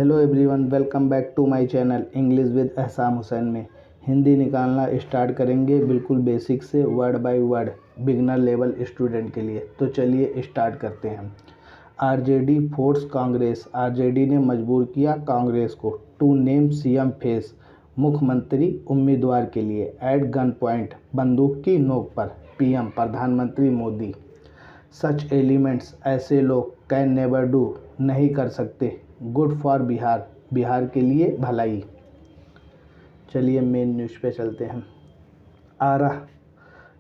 Hello everyone, welcome back to my channel English with Ehsan Hussain में हिंदी निकालना start करेंगे बिल्कुल बेसिक से word by word beginner level student के लिए। तो चलिए स्टार्ट करते हैं। आरजेडी फोर्स कांग्रेस, आरजेडी ने मजबूर किया कांग्रेस को टू नेम सीएम फेस, मुख्यमंत्री उम्मीदवार के लिए एट गन पॉइंट, बंदूक की नोक पर पीएम प्रधानमंत्री मोदी। सच एलिमेंट्स, ऐसे लोग कैन नेवर डू, नहीं कर सकते गुड फॉर बिहार, बिहार के लिए भलाई। चलिए मेन न्यूज़ पे चलते हैं। आरा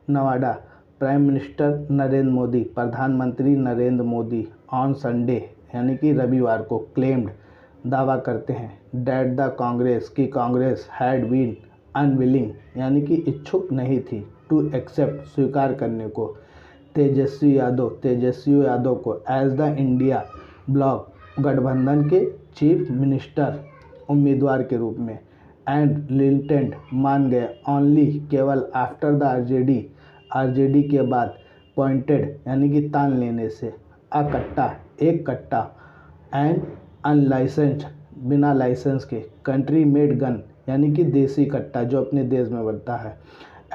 नवाडा, प्राइम मिनिस्टर नरेंद्र मोदी, प्रधानमंत्री नरेंद्र मोदी ऑन संडे यानी कि रविवार को क्लेम्ड, दावा करते हैं डैट द कांग्रेस की कांग्रेस हैड बीन अनविलिंग यानी कि इच्छुक नहीं थी टू एक्सेप्ट, स्वीकार करने को तेजस्वी यादव को एज द इंडिया ब्लॉक, गठबंधन के चीफ मिनिस्टर उम्मीदवार के रूप में एंड लिंटेंट, मान गए ओनली, केवल आफ्टर द आरजेडी के बाद पॉइंटेड यानी कि तान लेने से एक कट्टा एंड अनलाइसेंस्ड, बिना लाइसेंस के कंट्री मेड गन यानी कि देसी कट्टा जो अपने देश में बनता है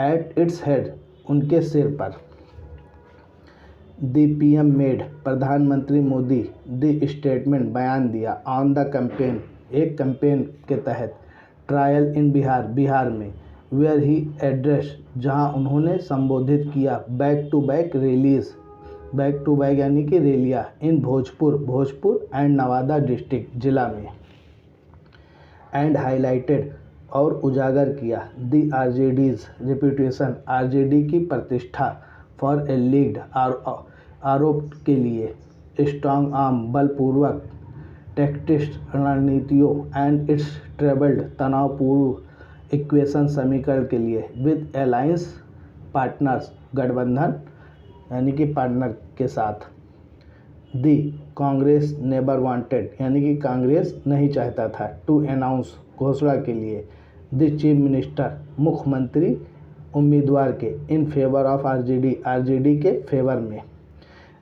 एट इट्स हेड, उनके सिर पर। दी पीएम मेड, प्रधानमंत्री मोदी दी स्टेटमेंट, बयान दिया ऑन द कैंपेन, एक कैंपेन के तहत ट्रायल इन बिहार, बिहार में वेयर ही एड्रेस, जहां उन्होंने संबोधित किया back to back rallies, back to back यानी कि रैलियां in Bhojpur and Nawada district, जिला में एंड हाईलाइटेड, और उजागर किया दी आरजेडीज रेपुटेशन, आरजेडी की प्रतिष्ठा फॉर एलिग्ड, आरोप के लिए स्ट्रांग आर्म, बलपूर्वक टैक्टिस्ट रणनीतियों एंड इट्स ट्रेबल्ड, तनावपूर्ण इक्वेशन समीकरण के लिए विद अलायंस पार्टनर्स, गठबंधन यानी कि पार्टनर के साथ। दी कांग्रेस नेबर वांटेड यानी कि कांग्रेस नहीं चाहता था टू अनाउंस, घोषणा के लिए द चीफ मिनिस्टर, मुख्यमंत्री उम्मीदवार के इन फेवर ऑफ आरजेडी के फेवर में।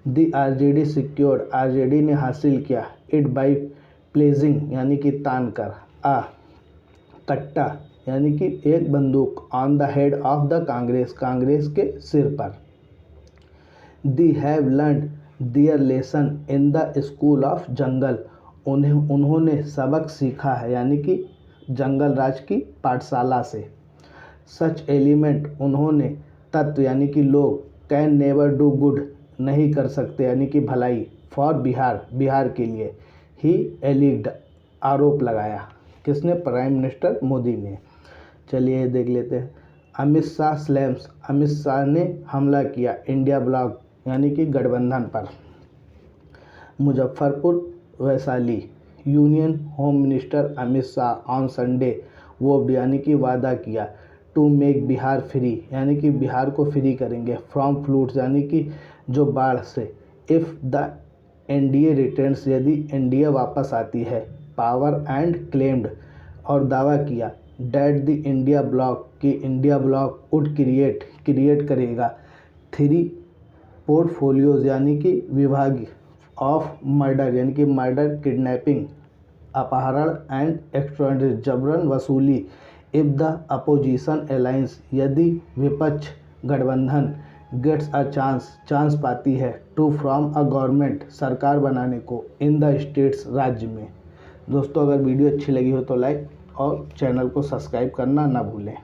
दी आरजेडी सिक्योर्ड, आरजेडी ने हासिल किया इट बाई प्लेसिंग यानी कि तान कर आ कट्टा यानी कि एक बंदूक on the head of the Congress के सिर पर। They have learn their lesson in the school of jungle, उन्होंने सबक सीखा है यानी कि जंगल राज की पाठशाला से। सच एलिमेंट, उन्होंने तत्व यानी कि लोग कैन नेवर डू गुड, नहीं कर सकते यानी कि भलाई फॉर बिहार, बिहार के लिए ही एलिग्ड, आरोप लगाया किसने, प्राइम मिनिस्टर मोदी ने। चलिए देख लेते हैं। अमित शाह स्लैम्स, अमित शाह ने हमला किया इंडिया ब्लॉक यानी कि गठबंधन पर। Muzaffarpur Vaishali, union home minister Amit Shah on Sunday वो यानी कि वादा किया टू मेक बिहार फ्री यानी कि बिहार को फ्री करेंगे फ्रॉम फ्लूड्स यानी कि जो बाढ़ से, इफ़ द एनडीए रिटर्न्स, यदि एनडीए वापस आती है, पावर एंड क्लेम्ड, और दावा किया डैट द इंडिया ब्लॉक की इंडिया ब्लॉक वुड क्रिएट करेगा 3 पोर्टफोलियोज यानी कि विभाग ऑफ मर्डर यानी कि मर्डर, किडनैपिंग, अपहरण एंड एक्सटॉर्शन, जबरन वसूली, इफ द अपोजिशन अलायंस, यदि विपक्ष गठबंधन गेट्स अ चांस पाती है टू फ्रॉम अ गवर्नमेंट, सरकार बनाने को इन द स्टेट्स, राज्य में। दोस्तों अगर वीडियो अच्छी लगी हो तो लाइक और चैनल को सब्सक्राइब करना ना भूलें।